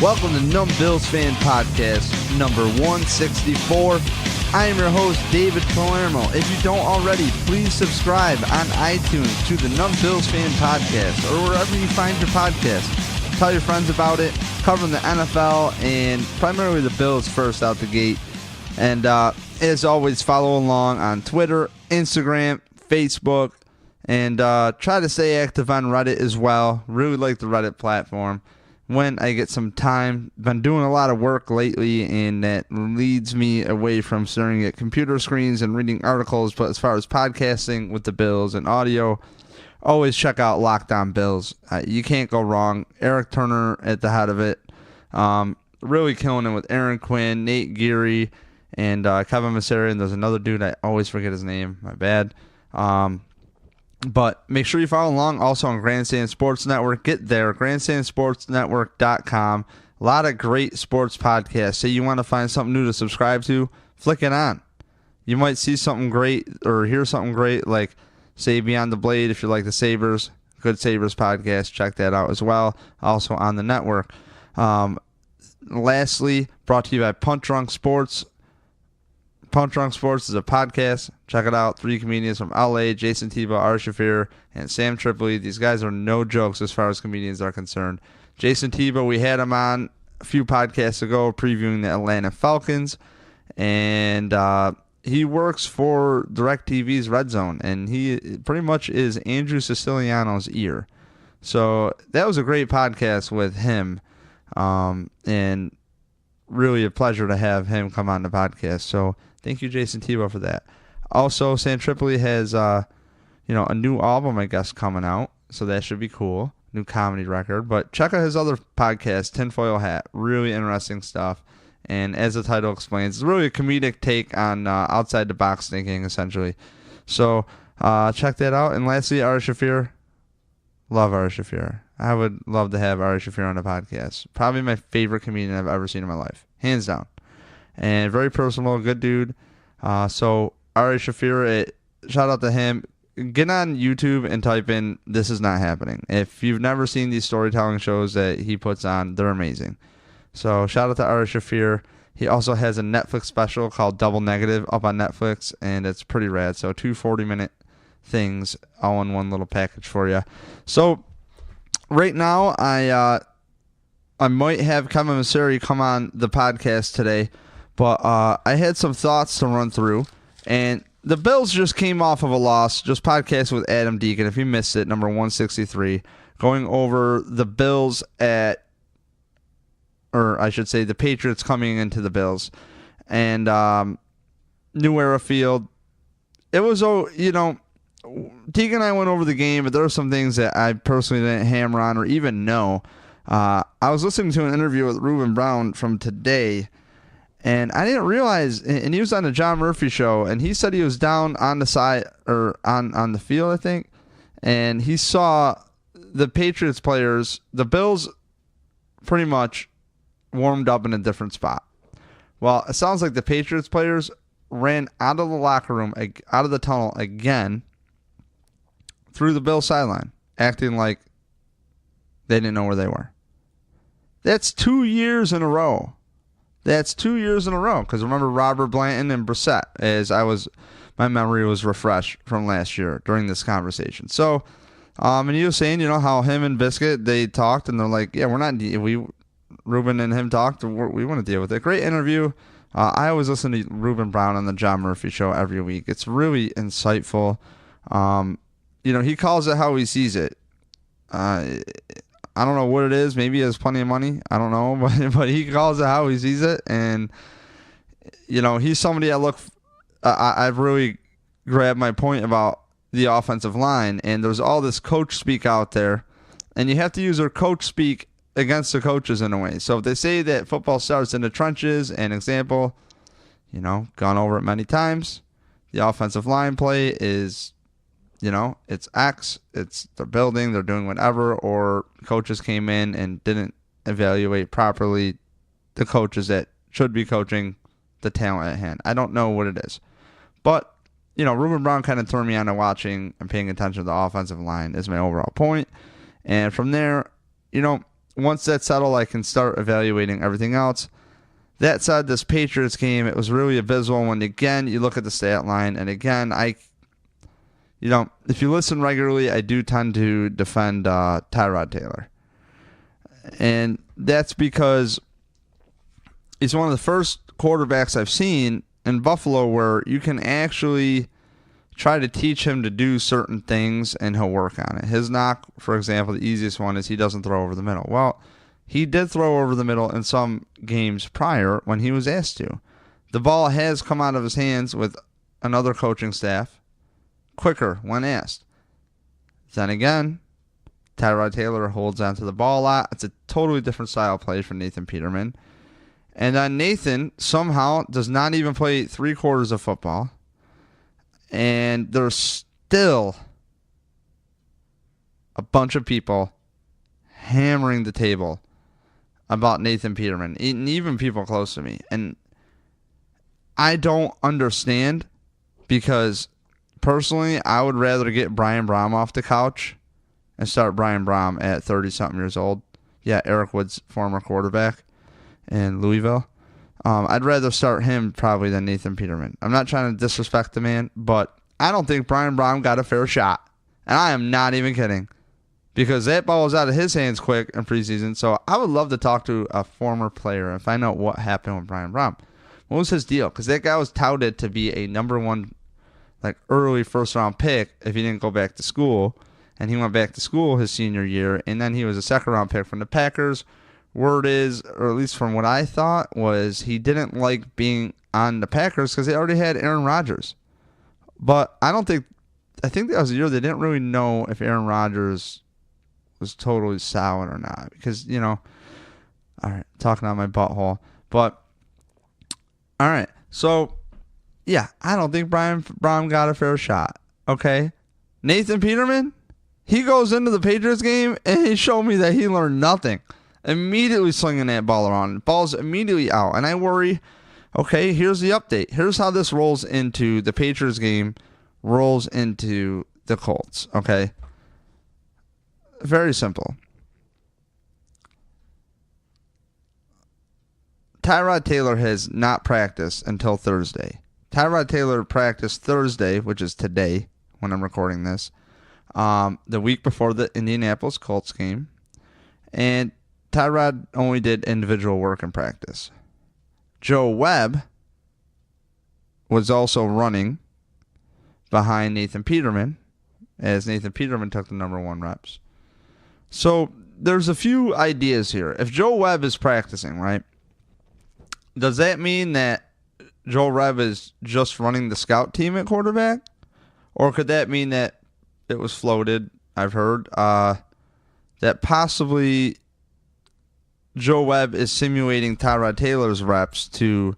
Welcome to Numb Bills Fan Podcast, number 164. I am your host, David Palermo. If you don't already, please subscribe on iTunes to the Numb Bills Fan Podcast or wherever you find your podcast. Tell your friends about it, covering the NFL and primarily the Bills first out the gate. And as always, follow along on Twitter, Instagram, Facebook, and try to stay active on Reddit as well. Really like the Reddit platform. When I get some time, been doing a lot of work lately, and that leads me away from staring at computer screens and reading articles. But as far as podcasting with the Bills and audio, always check out Locked On Bills. You can't go wrong. Eric Turner at the head of it, really killing it with Aaron Quinn, Nate Geary, and Kevin Massare. And there's another dude, I always forget his name. My bad. But make sure you follow along also on Grandstand Sports Network. Get there, grandstandsportsnetwork.com. A lot of great sports podcasts. Say you want to find something new to subscribe to, flick it on. You might see something great or hear something great, like, say, Beyond the Blade, if you like the Sabres. Good Sabres podcast. Check that out as well. Also on the network. Lastly, brought to you by Punt Drunk Sports. Punt Drunk Sports is a podcast. Check it out. 3 comedians from LA, Jason Tebow, Ari Shafir, and Sam Tripoli. These guys are no jokes as far as comedians are concerned. Jason Tebow, we had him on a few podcasts ago previewing the Atlanta Falcons, and he works for DirecTV's Red Zone, and he pretty much is Andrew Siciliano's ear. So that was a great podcast with him, and really a pleasure to have him come on the podcast. So thank you, Jason Tebow, for that. Also, Sam Tripoli has, a new album, I guess, coming out, so that should be cool. New comedy record. But check out his other podcast, Tinfoil Hat. Really interesting stuff. And as the title explains, it's really a comedic take on outside the box thinking, essentially. So check that out. And lastly, Ari Shafir. Love Ari Shafir. I would love to have Ari Shafir on the podcast. Probably my favorite comedian I've ever seen in my life. Hands down. And very personal, good dude. So Ari Shafir, shout out to him. Get on YouTube and type in "This Is Not Happening." If you've never seen these storytelling shows that he puts on, they're amazing. So shout out to Ari Shafir. He also has a Netflix special called Double Negative up on Netflix, and it's pretty rad. So 2 40-minute things all in one little package for you. So right now, I might have Kevin Massare come on the podcast today, but I had some thoughts to run through, and the Bills just came off of a loss. Just podcast with Adam Deacon, if you missed it, number 163, going over the Bills the Patriots coming into the Bills, and New Era Field. It was, Deacon and I went over the game, but there were some things that I personally didn't hammer on or even know. I was listening to an interview with Reuben Brown from today, and I didn't realize, and he was on the John Murphy show, and he said he was down on the side, or on the field, I think, and he saw the Patriots players, the Bills pretty much warmed up in a different spot. Well, it sounds like the Patriots players ran out of the locker room, out of the tunnel again, through the Bills sideline, acting like they didn't know where they were. That's 2 years in a row. Because remember Robert Blanton and Brissett, my memory was refreshed from last year during this conversation. So, and he was saying, how him and Biscuit, they talked, and they're like, yeah, Reuben and him talked, we want to deal with it. Great interview. I always listen to Reuben Brown on the John Murphy show every week. It's really insightful. He calls it how he sees it. I don't know what it is. Maybe he has plenty of money. I don't know, but he calls it how he sees it. And he's somebody I've really grabbed my point about the offensive line. And there's all this coach speak out there, and you have to use their coach speak against the coaches in a way. So if they say that football starts in the trenches, an example, gone over it many times, the offensive line play is, it's X, they're building, they're doing whatever, or coaches came in and didn't evaluate properly the coaches that should be coaching the talent at hand. I don't know what it is. But, Reuben Brown kind of turned me on to watching and paying attention to the offensive line is my overall point. And from there, once that's settled, I can start evaluating everything else. That said, this Patriots game, it was really abysmal when, again, you look at the stat line. And again, if you listen regularly, I do tend to defend Tyrod Taylor. And that's because he's one of the first quarterbacks I've seen in Buffalo where you can actually try to teach him to do certain things and he'll work on it. His knock, for example, the easiest one is he doesn't throw over the middle. Well, he did throw over the middle in some games prior when he was asked to. The ball has come out of his hands with another coaching staff quicker when asked. Then again, Tyrod Taylor holds onto the ball a lot. It's a totally different style of play for Nathan Peterman. And then Nathan somehow does not even play 3/4 of football. And there's still a bunch of people hammering the table about Nathan Peterman, and even people close to me. And I don't understand, because personally, I would rather get Brian Brohm off the couch and start Brian Brohm at 30-something years old. Yeah, Eric Wood's former quarterback in Louisville. I'd rather start him probably than Nathan Peterman. I'm not trying to disrespect the man, but I don't think Brian Brohm got a fair shot. And I am not even kidding, because that ball was out of his hands quick in preseason. So I would love to talk to a former player and find out what happened with Brian Brohm. What was his deal? Because that guy was touted to be a number one, early first-round pick if he didn't go back to school. And he went back to school his senior year, and then he was a second-round pick from the Packers. Word is, or at least from what I thought, was he didn't like being on the Packers because they already had Aaron Rodgers. But I think that was a year they didn't really know if Aaron Rodgers was totally solid or not. Because, all right, talking on my butthole. But, all right, so, yeah, I don't think Brian Brohm got a fair shot, okay? Nathan Peterman, he goes into the Patriots game, and he showed me that he learned nothing. Immediately slinging that ball around. Ball's immediately out. And I worry, okay, here's the update. Here's how this rolls into the Patriots game, rolls into the Colts, okay? Very simple. Tyrod Taylor has not practiced until Thursday. Tyrod Taylor practiced Thursday, which is today when I'm recording this, the week before the Indianapolis Colts game. And Tyrod only did individual work in practice. Joe Webb was also running behind Nathan Peterman, as Nathan Peterman took the number 1 reps. So there's a few ideas here. If Joe Webb is practicing, right, does that mean that Joe Webb is just running the scout team at quarterback? Or could that mean that it was floated, I've heard, that possibly Joe Webb is simulating Tyrod Taylor's reps to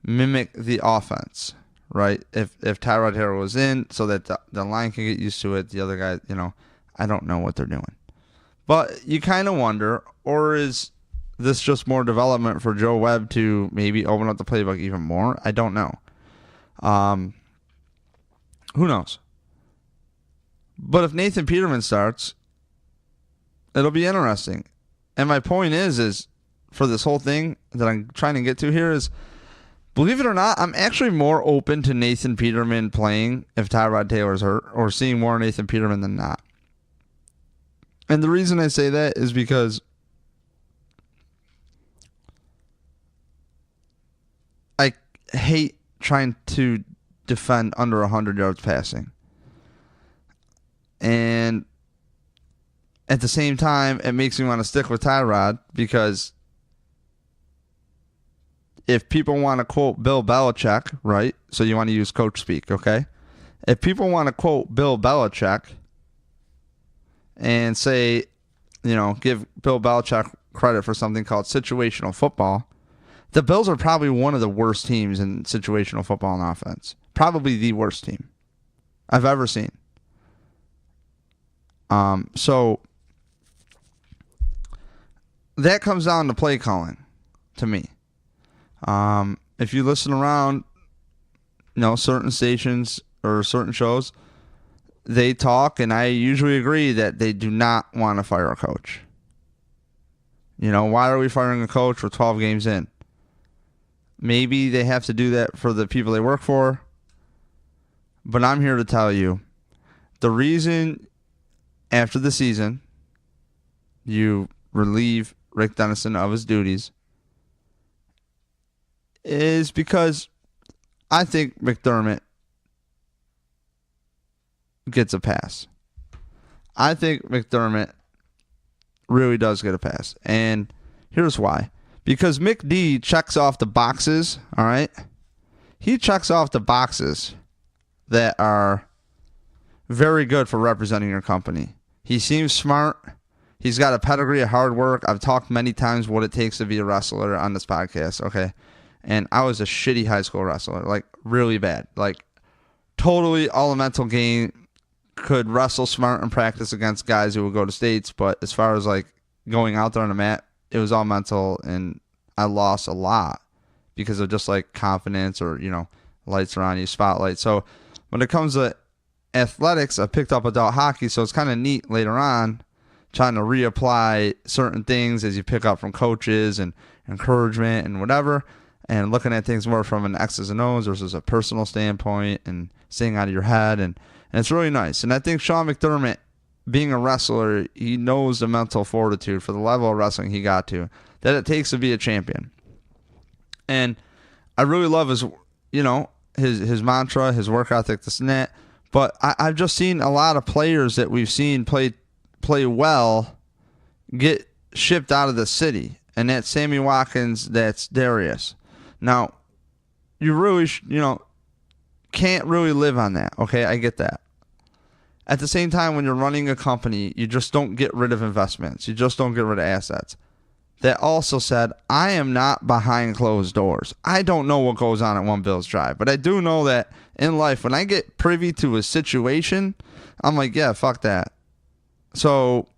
mimic the offense, right? If Tyrod Taylor was in, so that the line can get used to it, the other guy, I don't know what they're doing. But you kind of wonder, or is this just more development for Joe Webb to maybe open up the playbook even more? I don't know. Who knows? But if Nathan Peterman starts, it'll be interesting. And my point is for this whole thing that I'm trying to get to here is, believe it or not, I'm actually more open to Nathan Peterman playing if Tyrod Taylor's hurt, or seeing more Nathan Peterman than not. And the reason I say that is because I hate trying to defend under 100 yards passing. And at the same time, it makes me want to stick with Tyrod, because if people want to quote Bill Belichick, right? So you want to use coach speak, okay? If people want to quote Bill Belichick and say, give Bill Belichick credit for something called situational football, the Bills are probably one of the worst teams in situational football and offense. Probably the worst team I've ever seen. So that comes down to play calling to me. If you listen around, certain stations or certain shows, they talk, and I usually agree that they do not want to fire a coach. Why are we firing a coach with 12 games in? Maybe they have to do that for the people they work for. But I'm here to tell you, the reason after the season you relieve Rick Dennison of his duties is because I think McDermott gets a pass. I think McDermott really does get a pass. And here's why. Because McD checks off the boxes, all right? He checks off the boxes that are very good for representing your company. He seems smart. He's got a pedigree of hard work. I've talked many times what it takes to be a wrestler on this podcast, okay? And I was a shitty high school wrestler, like really bad. Like totally all a mental game. Could wrestle smart and practice against guys who would go to states, but as far as like going out there on the mat, it was all mental, and I lost a lot because of just like confidence or, lights are on you, spotlight. So when it comes to athletics, I picked up adult hockey, so it's kind of neat later on trying to reapply certain things as you pick up from coaches and encouragement and whatever, and looking at things more from an X's and O's versus a personal standpoint and staying out of your head, and it's really nice. And I think Sean McDermott, being a wrestler, he knows the mental fortitude for the level of wrestling he got to, that it takes to be a champion. And I really love his, his mantra, his work ethic, this and that. But I've just seen a lot of players that we've seen play well get shipped out of the city. And that's Sammy Watkins, that's Darius. Now, you really, can't really live on that. Okay, I get that. At the same time, when you're running a company, you just don't get rid of investments. You just don't get rid of assets. That also said, I am not behind closed doors. I don't know what goes on at One Bills Drive, but I do know that in life, when I get privy to a situation, I'm like, yeah, fuck that. So,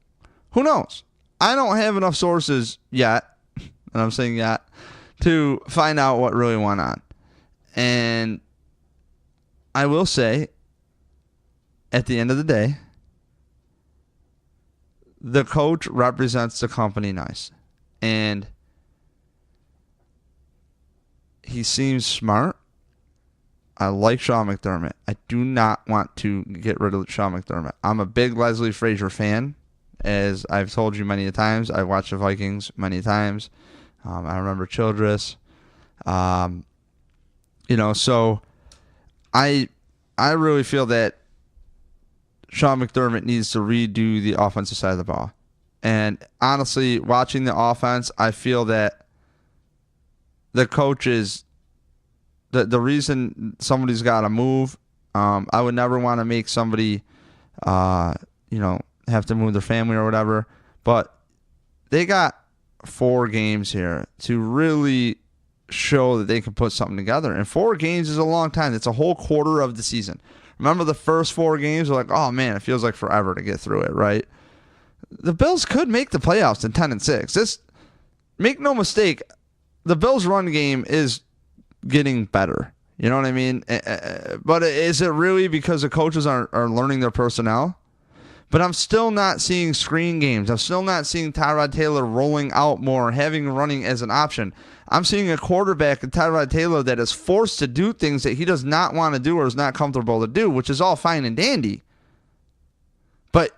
who knows? I don't have enough sources yet, and I'm saying yet, to find out what really went on. And I will say, at the end of the day, the coach represents the company nice. And he seems smart. I like Sean McDermott. I do not want to get rid of Sean McDermott. I'm a big Leslie Frazier fan. As I've told you many times, I watched the Vikings many times. I remember Childress. So I really feel that Sean McDermott needs to redo the offensive side of the ball. And honestly, watching the offense, I feel that the coaches, the reason somebody's got to move, I would never want to make somebody, have to move their family or whatever. But they got 4 games here to really show that they can put something together. And 4 games is a long time. It's a whole quarter of the season. Remember the first 4 games were like, oh man, it feels like forever to get through it, right? The Bills could make the playoffs in 10-6. Make no mistake, the Bills' run game is getting better. You know what I mean? But is it really because the coaches are learning their personnel? But I'm still not seeing screen games. I'm still not seeing Tyrod Taylor rolling out more, having running as an option. I'm seeing a quarterback in Tyrod Taylor that is forced to do things that he does not want to do or is not comfortable to do, which is all fine and dandy. But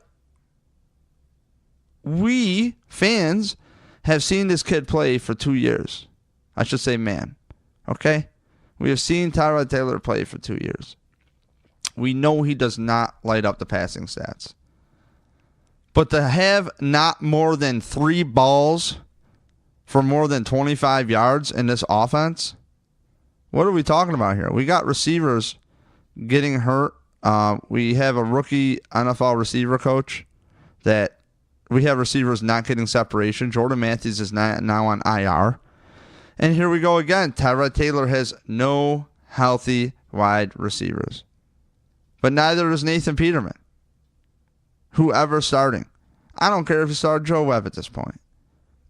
we, fans, have seen this kid play for 2 years. I should say man. Okay? We have seen Tyrod Taylor play for 2 years. We know he does not light up the passing stats. But to have not more than 3 balls for more than 25 yards in this offense, what are we talking about here? We got receivers getting hurt. We have a rookie NFL receiver coach that we have receivers not getting separation. Jordan Matthews is now on IR. And here we go again. Tyrod Taylor has no healthy wide receivers. But neither does Nathan Peterman. Whoever's starting. I don't care if you start Joe Webb at this point.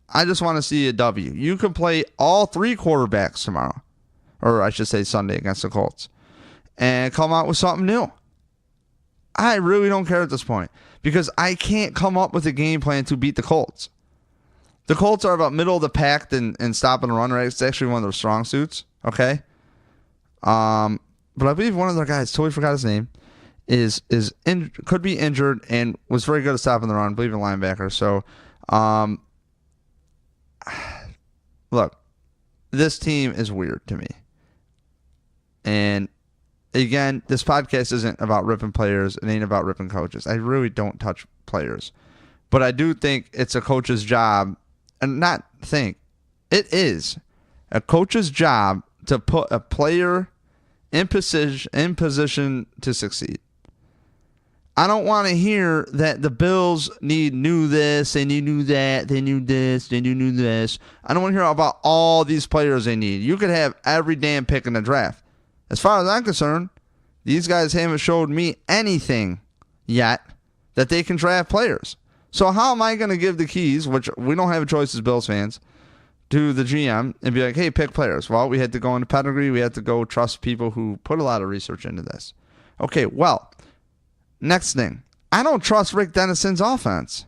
I just want to see a W. You can play all 3 quarterbacks tomorrow. Or I should say Sunday against the Colts. And come out with something new. I really don't care at this point. Because I can't come up with a game plan to beat the Colts. The Colts are about middle of the pack in stopping the run, right? It's actually one of their strong suits, okay? But I believe one of their guys, totally forgot his name, could be injured and was very good at stopping the run. I believe a linebacker. So, look, this team is weird to me. And again, this podcast isn't about ripping players. It ain't about ripping coaches. I really don't touch players. But I do think it's a coach's job, and not think, it is a coach's job to put a player in position to succeed. I don't want to hear that the Bills knew this, they knew that, they knew this, they knew this. I don't want to hear about all these players they need. You could have every damn pick in the draft. As far as I'm concerned, these guys haven't showed me anything yet that they can draft players. So how am I going to give the keys, which we don't have a choice as Bills fans, to the GM and be like, hey, pick players? Well, we had to go into pedigree. We had to go trust people who put a lot of research into this. Okay, well, next thing. I don't trust Rick Dennison's offense.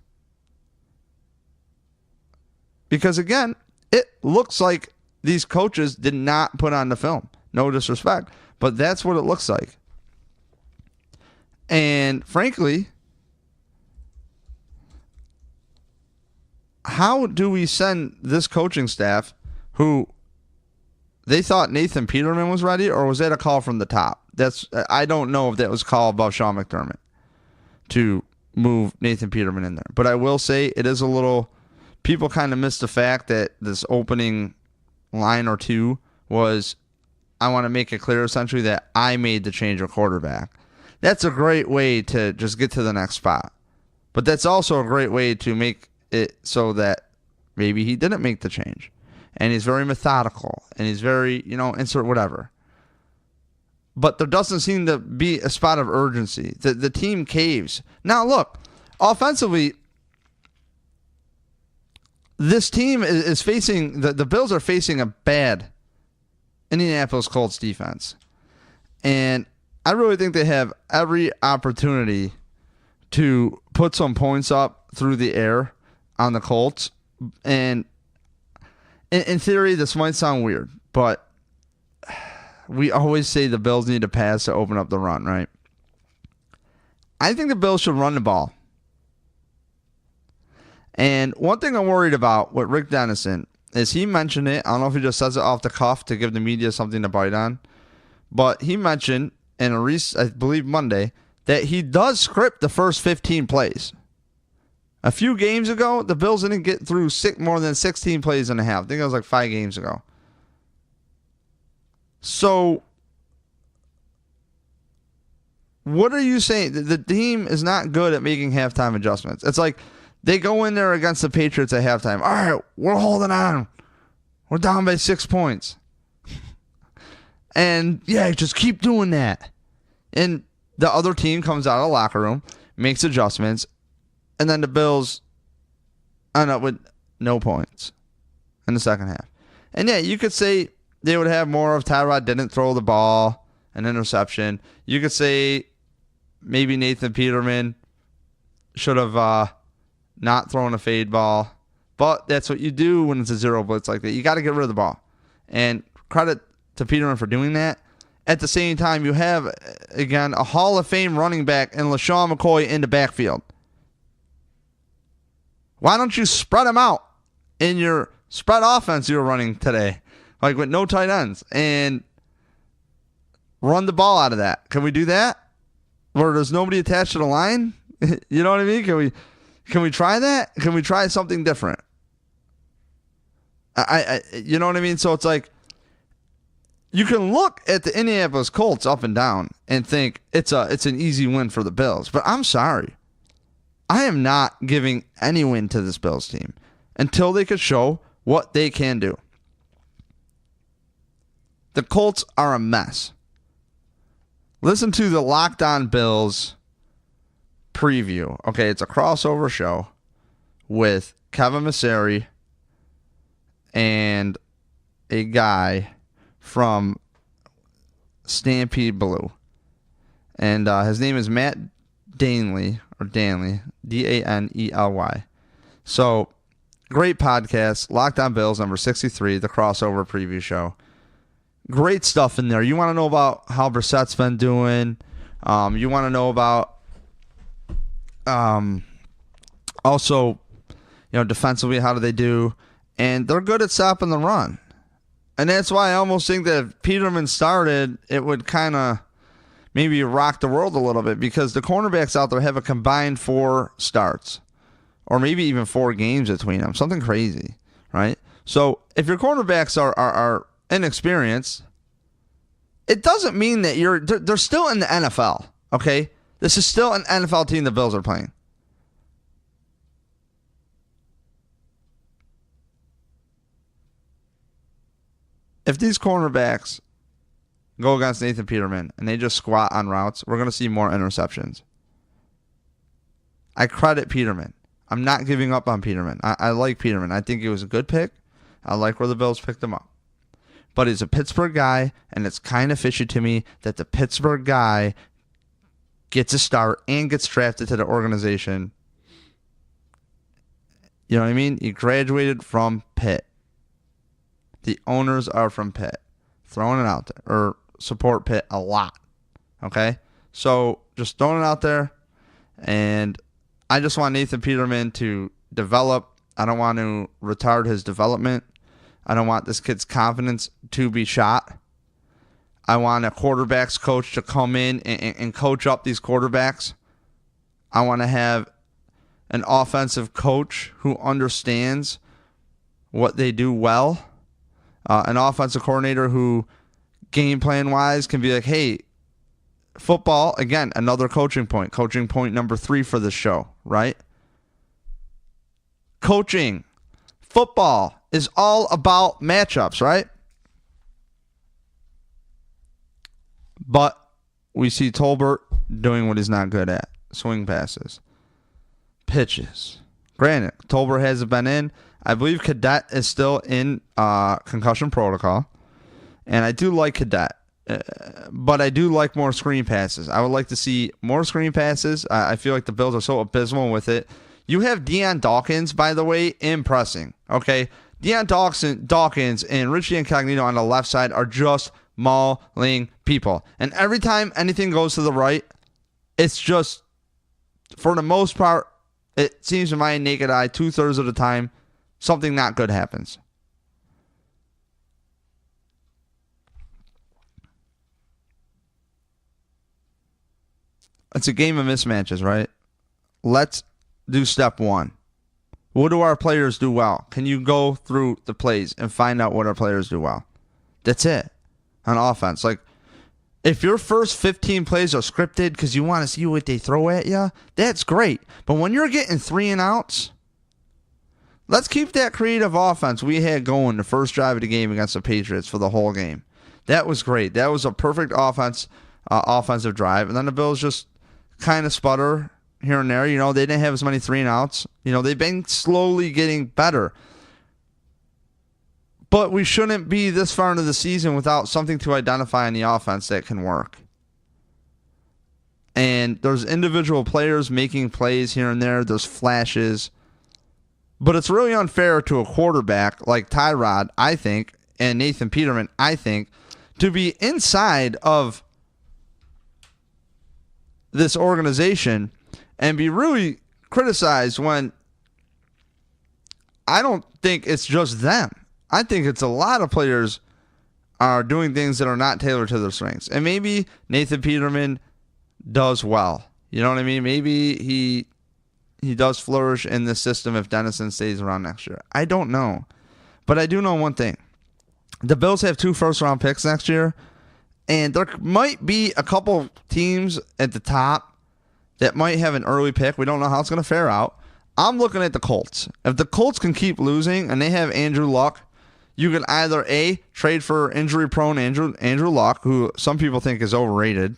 Because, again, it looks like these coaches did not put on the film. No disrespect, but that's what it looks like. And, frankly, how do we send this coaching staff who they thought Nathan Peterman was ready, or was that a call from the top? I don't know if that was a call above Sean McDermott to move Nathan Peterman in there. But I will say it is a little, people kind of missed the fact that this opening line or two was, I want to make it clear essentially that I made the change of quarterback. That's a great way to just get to the next spot. But that's also a great way to make it so that maybe he didn't make the change. And he's very methodical. And he's very, insert whatever. But there doesn't seem to be a spot of urgency. The team caves. Now, look, offensively, this team is facing, the Bills are facing a bad Indianapolis Colts defense. And I really think they have every opportunity to put some points up through the air on the Colts. And in theory, this might sound weird, but we always say the Bills need to pass to open up the run, right? I think the Bills should run the ball. And one thing I'm worried about with Rick Dennison is he mentioned it. I don't know if he just says it off the cuff to give the media something to bite on, but he mentioned in I believe Monday, that he does script the first 15 plays. A few games ago, the Bills didn't get through more than 16 plays and a half. I think it was like 5 games ago. So, what are you saying? The team is not good at making halftime adjustments. It's like they go in there against the Patriots at halftime. All right, we're holding on. We're down by 6 points. And, yeah, just keep doing that. And the other team comes out of the locker room, makes adjustments, and then the Bills end up with no points in the second half. And, yeah, you could say they would have more if Tyrod didn't throw the ball, an interception. You could say maybe Nathan Peterman should have not thrown a fade ball. But that's what you do when it's a zero blitz like that. You got to get rid of the ball. And credit to Peterman for doing that. At the same time, you have, again, a Hall of Fame running back and LaShawn McCoy in the backfield. Why don't you spread them out in your spread offense you're running today? Like with no tight ends. And run the ball out of that. Can we do that? Where there's nobody attached to the line? You know what I mean? Can we try that? Can we try something different? You know what I mean? So it's like, you can look at the Indianapolis Colts up and down and think it's an easy win for the Bills. But I'm sorry. I am not giving any win to this Bills team until they can show what they can do. The Colts are a mess. Listen to the Locked On Bills preview. Okay, it's a crossover show with Kevin Massare and a guy from Stampede Blue. And his name is Matt Danley, or Danley, Danely. So Great podcast. Locked On Bills, number 63, the crossover preview show. Great stuff in there. You want to know about how Brissett's been doing. You want to know about also, defensively, how do they do? And they're good at stopping the run. And that's why I almost think that if Peterman started, it would kind of maybe rock the world a little bit, because the cornerbacks out there have a combined 4 starts, or maybe even 4 games between them. Something crazy, right? So if your cornerbacks are inexperienced, it doesn't mean that they're still in the NFL, okay? This is still an NFL team the Bills are playing. If these cornerbacks go against Nathan Peterman and they just squat on routes, we're going to see more interceptions. I credit Peterman. I'm not giving up on Peterman. I like Peterman. I think he was a good pick. I like where the Bills picked him up. But he's a Pittsburgh guy, and it's kind of fishy to me that the Pittsburgh guy gets a start and gets drafted to the organization. You know what I mean? He graduated from Pitt. The owners are from Pitt. Throwing it out there. Or support Pitt a lot. Okay? So, just throwing it out there. And I just want Nathan Peterman to develop. I don't want to retard his development. I don't want this kid's confidence to be shot. I want a quarterbacks coach to come in and coach up these quarterbacks. I want to have an offensive coach who understands what they do well. An offensive coordinator who, game plan wise, can be like, hey, football, again, another coaching point. Coaching point number 3 for this show, right? Coaching. Football is all about matchups, right? But we see Tolbert doing what he's not good at. Swing passes. Pitches. Granted, Tolbert hasn't been in. I believe Cadet is still in concussion protocol. And I do like Cadet. But I do like more screen passes. I would like to see more screen passes. I feel like the Bills are so abysmal with it. You have Deion Dawkins, by the way, impressing. Okay? Deion Dawkins and Richie Incognito on the left side are just mauling people. And every time anything goes to the right, it's just, for the most part, it seems to my naked eye, 2/3 of the time, something not good happens. It's a game of mismatches, right? Let's do step 1. What do our players do well? Can you go through the plays and find out what our players do well? That's it. On offense. Like, if your first 15 plays are scripted because you want to see what they throw at you, that's great. But when you're getting 3 and outs, let's keep that creative offense we had going the first drive of the game against the Patriots for the whole game. That was great. That was a perfect offensive drive. And then the Bills just kind of sputter here and there. They didn't have as many 3 and outs. They've been slowly getting better. But we shouldn't be this far into the season without something to identify in the offense that can work. And there's individual players making plays here and there. There's flashes. But it's really unfair to a quarterback like Tyrod, I think, and Nathan Peterman, I think, to be inside of this organization and be really criticized when I don't think it's just them. I think it's a lot of players are doing things that are not tailored to their strengths. And maybe Nathan Peterman does well. You know what I mean? Maybe he does flourish in this system if Dennison stays around next year. I don't know. But I do know one thing. The Bills have 2 first-round picks next year, and there might be a couple teams at the top that might have an early pick. We don't know how it's going to fare out. I'm looking at the Colts. If the Colts can keep losing and they have Andrew Luck, you can either A, trade for injury-prone Andrew Luck, who some people think is overrated.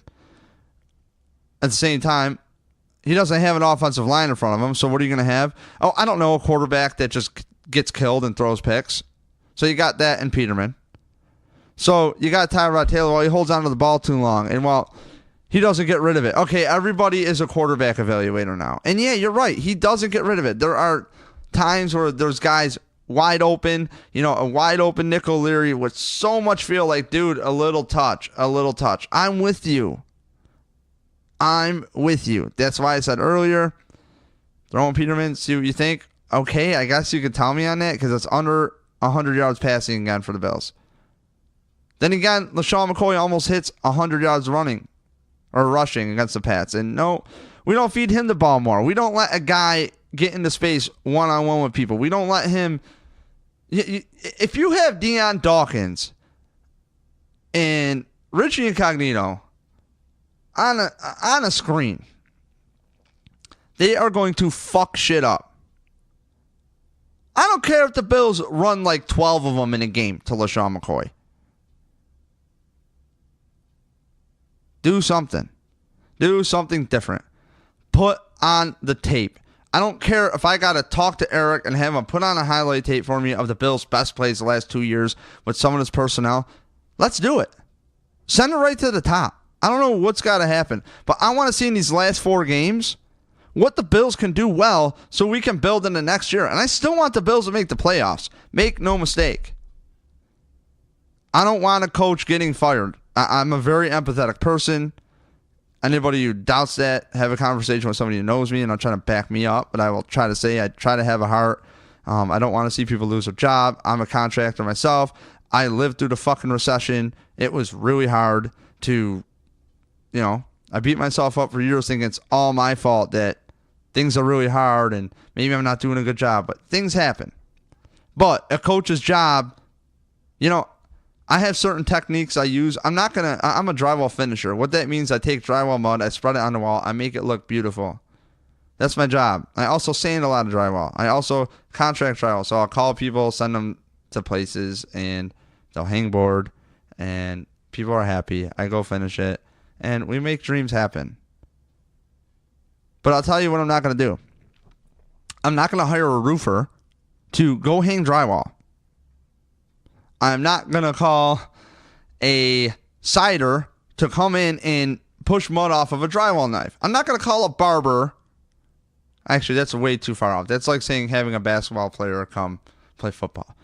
At the same time, he doesn't have an offensive line in front of him, so what are you going to have? Oh, I don't know, a quarterback that just gets killed and throws picks. So you got that in Peterman. So you got Tyrod Taylor. Well, he holds on to the ball too long, and he doesn't get rid of it. Okay, everybody is a quarterback evaluator now. And yeah, you're right. He doesn't get rid of it. There are times where there's guys wide open, a wide open Nick O'Leary with so much feel like, dude, a little touch. I'm with you. That's why I said earlier, throwing Peterman, see what you think. Okay, I guess you could tell me on that because it's under 100 yards passing again for the Bills. Then again, LaShawn McCoy almost hits 100 yards running or rushing against the Pats. And no, we don't feed him the ball more. We don't let a guy get into space one-on-one with people. We don't let him. If you have Deion Dawkins and Richie Incognito on a screen, they are going to fuck shit up. I don't care if the Bills run like 12 of them in a game to LaShawn McCoy. Do something. Do something different. Put on the tape. I don't care if I got to talk to Eric and have him put on a highlight tape for me of the Bills' best plays the last 2 years with some of his personnel. Let's do it. Send it right to the top. I don't know what's got to happen, but I want to see in these last 4 games what the Bills can do well so we can build into next year. And I still want the Bills to make the playoffs. Make no mistake. I don't want a coach getting fired. I'm a very empathetic person. Anybody who doubts that, have a conversation with somebody who knows me and I'm trying to back me up. But I will try to say I try to have a heart. I don't want to see people lose their job. I'm a contractor myself. I lived through the fucking recession. It was really hard to, I beat myself up for years thinking it's all my fault that things are really hard and maybe I'm not doing a good job. But things happen. But a coach's job, I have certain techniques I use. I'm a drywall finisher. What that means, I take drywall mud, I spread it on the wall, I make it look beautiful. That's my job. I also sand a lot of drywall. I also contract drywall. So I'll call people, send them to places, and they'll hang board, and people are happy. I go finish it, and we make dreams happen. But I'll tell you what I'm not going to do. I'm not going to hire a roofer to go hang drywall. I'm not going to call a cider to come in and push mud off of a drywall knife. I'm not going to call a barber. Actually, that's way too far off. That's like saying having a basketball player come play football.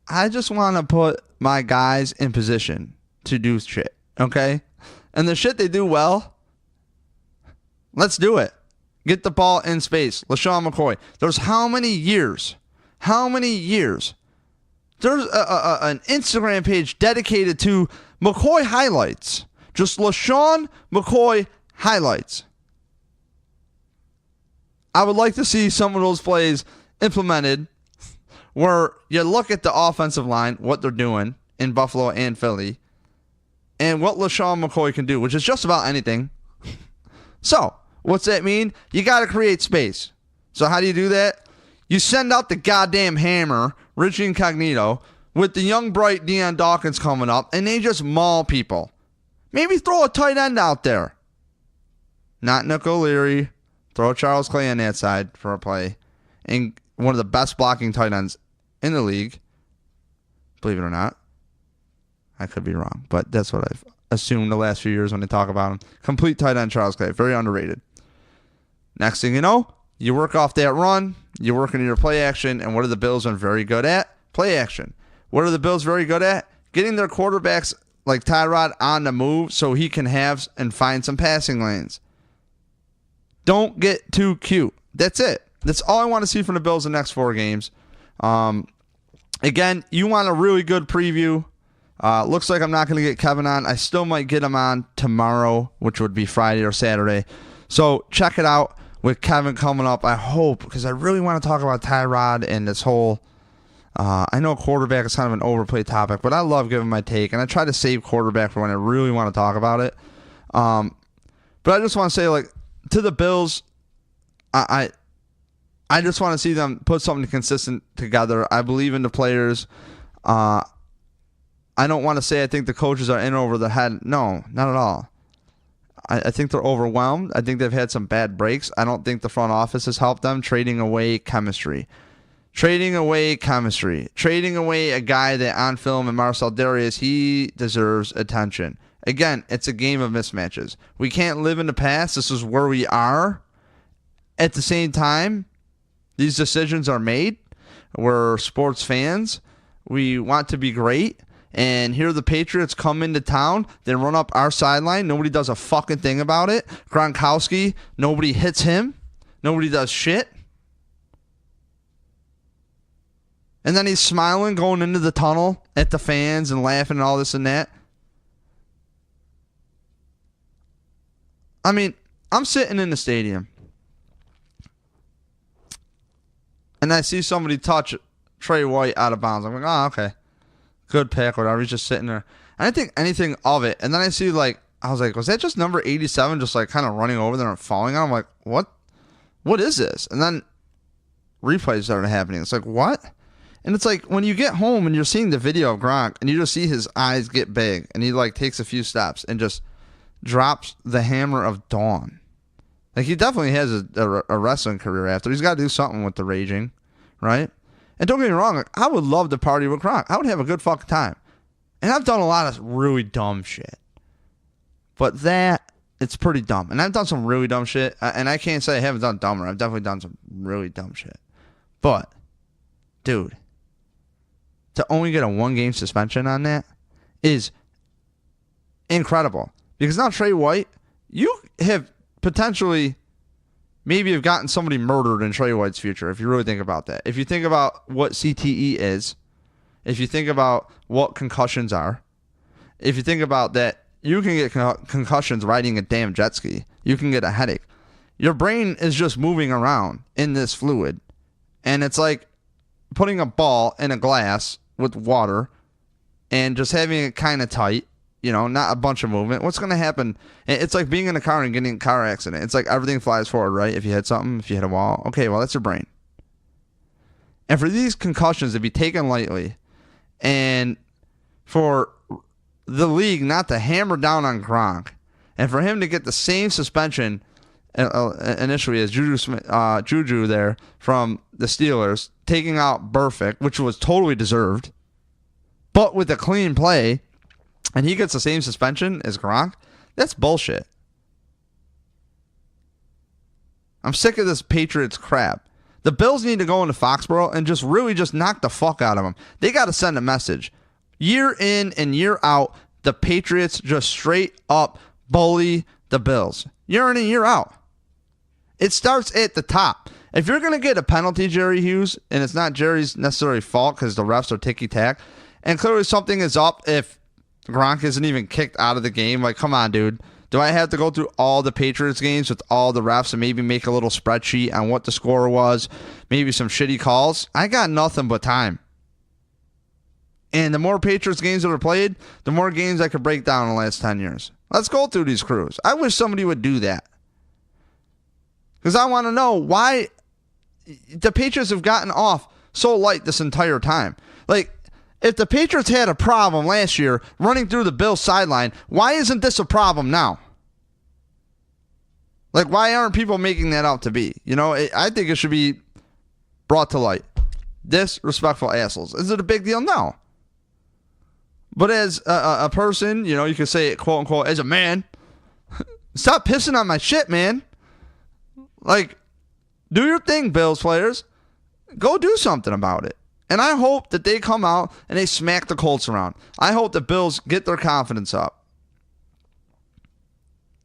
I just want to put my guys in position to do shit, okay? And the shit they do well, let's do it. Get the ball in space. LaShawn McCoy. There's how many years? There's an Instagram page dedicated to McCoy highlights. Just LaShawn McCoy highlights. I would like to see some of those plays implemented where you look at the offensive line, what they're doing in Buffalo and Philly, and what LaShawn McCoy can do, which is just about anything. So, what's that mean? You got to create space. So how do you do that? You send out the goddamn hammer, Richie Incognito, with the young, bright Deion Dawkins coming up, and they just maul people. Maybe throw a tight end out there. Not Nick O'Leary. Throw Charles Clay on that side for a play. And one of the best blocking tight ends in the league. Believe it or not. I could be wrong, but that's what I've assumed the last few years when they talk about him. Complete tight end Charles Clay. Very underrated. Next thing you know, you work off that run. You work into your play action. And what are the Bills been very good at? Play action. What are the Bills very good at? Getting their quarterbacks like Tyrod on the move so he can have and find some passing lanes. Don't get too cute. That's it. That's all I want to see from the Bills in the next 4 games. Again, you want a really good preview. Looks like I'm not going to get Kevin on. I still might get him on tomorrow, which would be Friday or Saturday. So check it out with Kevin coming up. I hope, because I really want to talk about Tyrod and this whole... I know quarterback is kind of an overplayed topic, but I love giving my take, and I try to save quarterback for when I really want to talk about it. But I just want to say, like, to the Bills, I just want to see them put something consistent together. I believe in the players. I don't want to say I think the coaches are in over the head. No, not at all. I think they're overwhelmed. I think they've had some bad breaks. I don't think the front office has helped them trading away chemistry. Trading away a guy that on film and Marcel Darius, he deserves attention. Again, it's a game of mismatches. We can't live in the past. This is where we are. At the same time, these decisions are made. We're sports fans. We want to be great. And here the Patriots come into town. They run up our sideline. Nobody does a fucking thing about it. Gronkowski, nobody hits him. Nobody does shit. And then he's smiling going into the tunnel at the fans and laughing and all this and that. I mean, I'm sitting in the stadium. And I see somebody touch Trey White out of bounds. I'm like, oh, okay. Good pick, whatever. He's just sitting there. I didn't think anything of it. And then I see, like, I was like, was that just number 87 just, like, kind of running over there and falling on him? I'm like, what? What is this? And then replays started happening. It's like, what? And it's like, when you get home and you're seeing the video of Gronk and you just see his eyes get big and he, like, takes a few steps and just drops the hammer of dawn. Like, he definitely has a wrestling career after. He's got to do something with the raging, right? And don't get me wrong, like, I would love to party with Gronk. I would have a good fucking time. And I've done a lot of really dumb shit. But that, it's pretty dumb. And I've done some really dumb shit. And I can't say I haven't done dumber. I've definitely done some really dumb shit. But, dude, to only get a 1-game suspension on that is incredible. Because now Trey White, you have potentially maybe have gotten somebody murdered in Trey White's future, if you really think about that. If you think about what CTE is, if you think about what concussions are, if you think about that, you can get concussions riding a damn jet ski. You can get a headache. Your brain is just moving around in this fluid. And it's like putting a ball in a glass with water and just having it kind of tight. You know, not a bunch of movement. What's going to happen? It's like being in a car and getting in a car accident. It's like everything flies forward, right? If you hit something, if you hit a wall. Okay, well, that's your brain. And for these concussions to be taken lightly and for the league not to hammer down on Gronk and for him to get the same suspension initially as Juju there from the Steelers, taking out Burfict, which was totally deserved, but with a clean play, and he gets the same suspension as Gronk, that's bullshit. I'm sick of this Patriots crap. The Bills need to go into Foxboro and just really just knock the fuck out of them. They got to send a message. Year in and year out, the Patriots just straight up bully the Bills. Year in and year out. It starts at the top. If you're going to get a penalty, Jerry Hughes, and it's not Jerry's necessarily fault because the refs are ticky-tack, and clearly something is up if Gronk isn't even kicked out of the game. Like, come on, dude. Do I have to go through all the Patriots games with all the refs and maybe make a little spreadsheet on what the score was? Maybe some shitty calls? I got nothing but time. And the more Patriots games that are played, the more games I could break down in the last 10 years. Let's go through these crews. I wish somebody would do that. Because I want to know why the Patriots have gotten off so light this entire time. Like, if the Patriots had a problem last year running through the Bills sideline, why isn't this a problem now? Like, why aren't people making that out to be? You know, I think it should be brought to light. Disrespectful assholes. Is it a big deal? No. But as a person, you know, you could say it, quote unquote, as a man, stop pissing on my shit, man. Like, do your thing, Bills players. Go do something about it. And I hope that they come out and they smack the Colts around. I hope the Bills get their confidence up.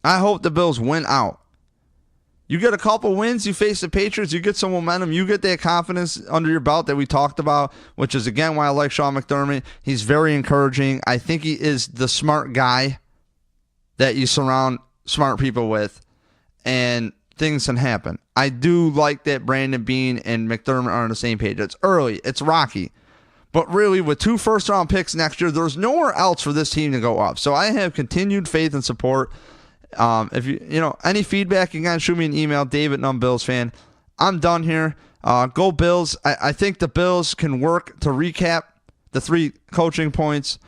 I hope the Bills win out. You get a couple wins, you face the Patriots, you get some momentum, you get that confidence under your belt that we talked about, which is, again, why I like Sean McDermott. He's very encouraging. I think he is the smart guy that you surround smart people with, and things can happen. I do like that Brandon Beane and McDermott are on the same page. It's early. It's rocky. But really, with 2 first-round picks next year, there's nowhere else for this team to go up. So I have continued faith and support. If you know any feedback, you can shoot me an email, Dave@Numb Bills fan. I'm done here. Go Bills. I think the Bills can work to recap the 3 coaching points.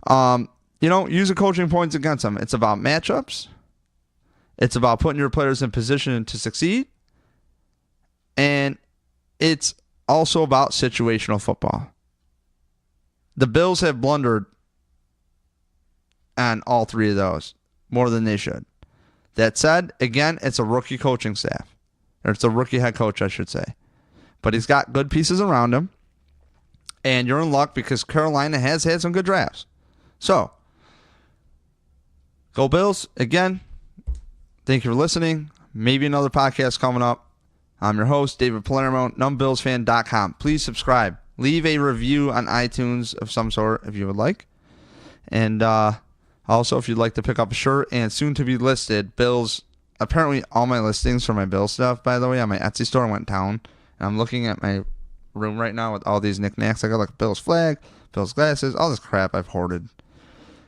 You know, use the coaching points against them. It's about matchups. It's about putting your players in position to succeed. And it's also about situational football. The Bills have blundered on all 3 of those more than they should. That said, again, it's a rookie coaching staff. Or it's a rookie head coach, I should say. but he's got good pieces around him. And you're in luck because Carolina has had some good drafts. So, go Bills. Again, thank you for listening. Maybe another podcast coming up. I'm your host, David Palermo, numbbillsfan.com. Please subscribe. Leave a review on iTunes of some sort if you would like. And also, if you'd like to pick up a shirt and soon to be listed, Bills, apparently all my listings for my Bills stuff, by the way, on my Etsy store went down. And I'm looking at my room right now with all these knickknacks. I got like Bills flag, Bills glasses, all this crap I've hoarded.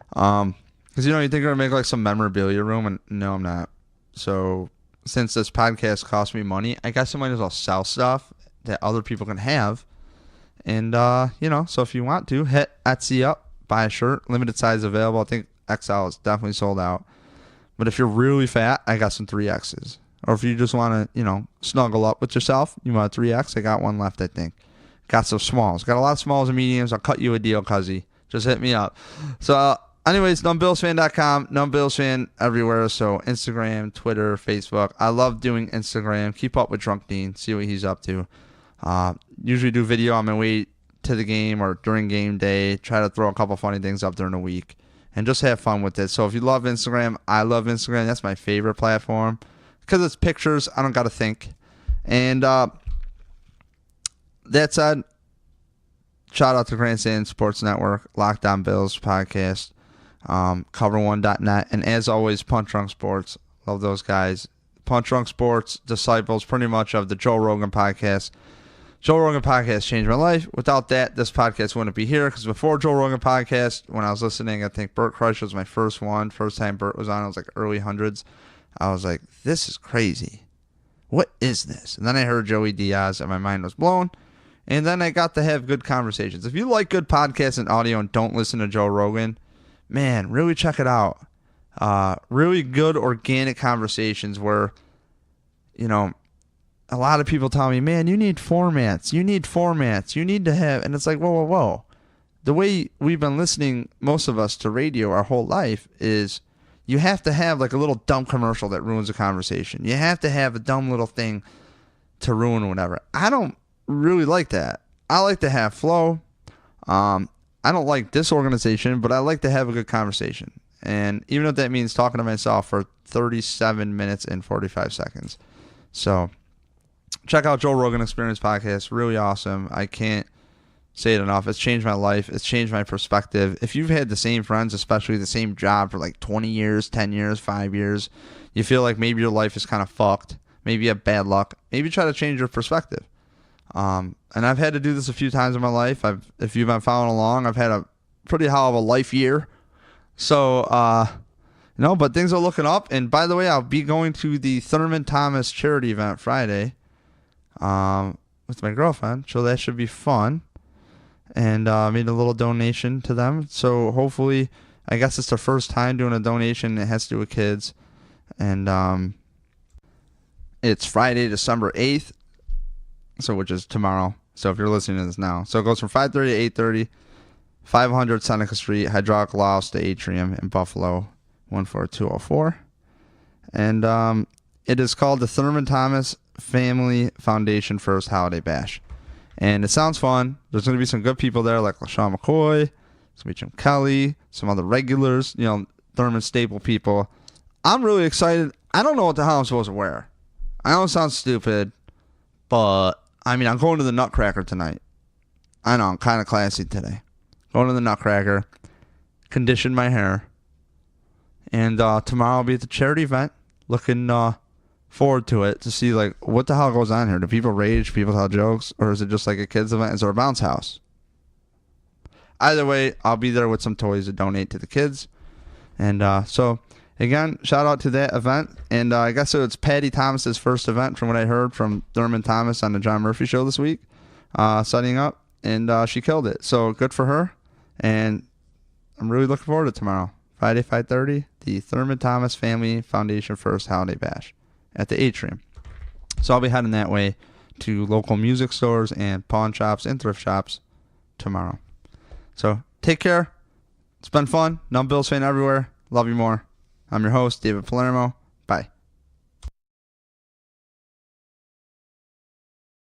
Because, you think you're going to make like some memorabilia room, and no, I'm not. So, since this podcast costs me money, I guess I might as well sell stuff that other people can have. And, so if you want to, hit Etsy up, buy a shirt, limited size available. I think XL is definitely sold out. But if you're really fat, I got some 3Xs. Or if you just want to, snuggle up with yourself, you want a 3X, I got one left, I think. Got some smalls. Got a lot of smalls and mediums. I'll cut you a deal, cuzzy. Just hit me up. So, anyways, numbbillsfan.com, numbbillsfan everywhere. So, Instagram, Twitter, Facebook. I love doing Instagram. Keep up with Drunk Dean. See what he's up to. Usually do video on my way to the game or during game day. Try to throw a couple funny things up during the week. And just have fun with it. So, if you love Instagram, I love Instagram. That's my favorite platform. Because it's pictures, I don't got to think. And that said, shout out to Grandstand Sports Network, Locked On Bills podcast, cover1.net, and as always, Punch Drunk Sports. Love those guys. Punch Drunk Sports, disciples pretty much of the Joe Rogan podcast. Joe Rogan podcast changed my life. Without that, this podcast wouldn't be here, because before Joe Rogan podcast, when I was listening, I think Burt Kreischer was my first one. First time Burt was on, it was like early hundreds. I was like, this is crazy. What is this? And then I heard Joey Diaz and my mind was blown. And then I got to have good conversations. If you like good podcasts and audio and don't listen to Joe Rogan, man, really check it out. Really good organic conversations where, a lot of people tell me, man, you need formats. You need formats. You need to have, and it's like, whoa. The way we've been listening, most of us, to radio our whole life is, you have to have like a little dumb commercial that ruins a conversation. You have to have a dumb little thing to ruin whatever. I don't really like that. I like to have flow. I don't like disorganization, but I like to have a good conversation. And even if that means talking to myself for 37 minutes and 45 seconds. So check out Joe Rogan Experience podcast. Really awesome. I can't say it enough. It's changed my life. It's changed my perspective. If you've had the same friends, especially the same job for like 20 years, 10 years, 5 years, you feel like maybe your life is kind of fucked. Maybe you have bad luck. Maybe try to change your perspective. And I've had to do this a few times in my life. If you've been following along, I've had a pretty hell of a life year. So, but things are looking up. And by the way, I'll be going to the Thurman Thomas charity event Friday with my girlfriend. So that should be fun. And made a little donation to them. So hopefully, I guess it's the first time doing a donation that has to do with kids. And it's Friday, December 8th, which is tomorrow. So if you're listening to this now. So it goes from 5:30 to 8:30, 500 Seneca Street, Hydraulic Loss to Atrium in Buffalo, 14204. And it is called the Thurman Thomas Family Foundation First Holiday Bash. And it sounds fun. There's going to be some good people there like LaShawn McCoy, there's going to be Jim Kelly, some other regulars, Thurman staple people. I'm really excited. I don't know what the hell I'm supposed to wear. I know it sounds stupid, but, I'm going to the Nutcracker tonight. I know, I'm kind of classy today. Going to the Nutcracker, condition my hair, and tomorrow I'll be at the charity event, looking forward to it to see like what the hell goes on here. Do people rage? People tell jokes? Or is it just like a kids event? Is there a bounce house? Either way, I'll be there with some toys to donate to the kids. And so again, shout out to that event. And I guess it's Patty Thomas's first event from what I heard from Thurman Thomas on the John Murphy show this week, setting up, and she killed it. So good for her. And I'm really looking forward to tomorrow, Friday 5:30, the Thurman Thomas Family Foundation First Holiday Bash at the Atrium. So I'll be heading that way to local music stores and pawn shops and thrift shops tomorrow. So take care. It's been fun. Numb Bills fan everywhere. Love you more. I'm your host, David Palermo.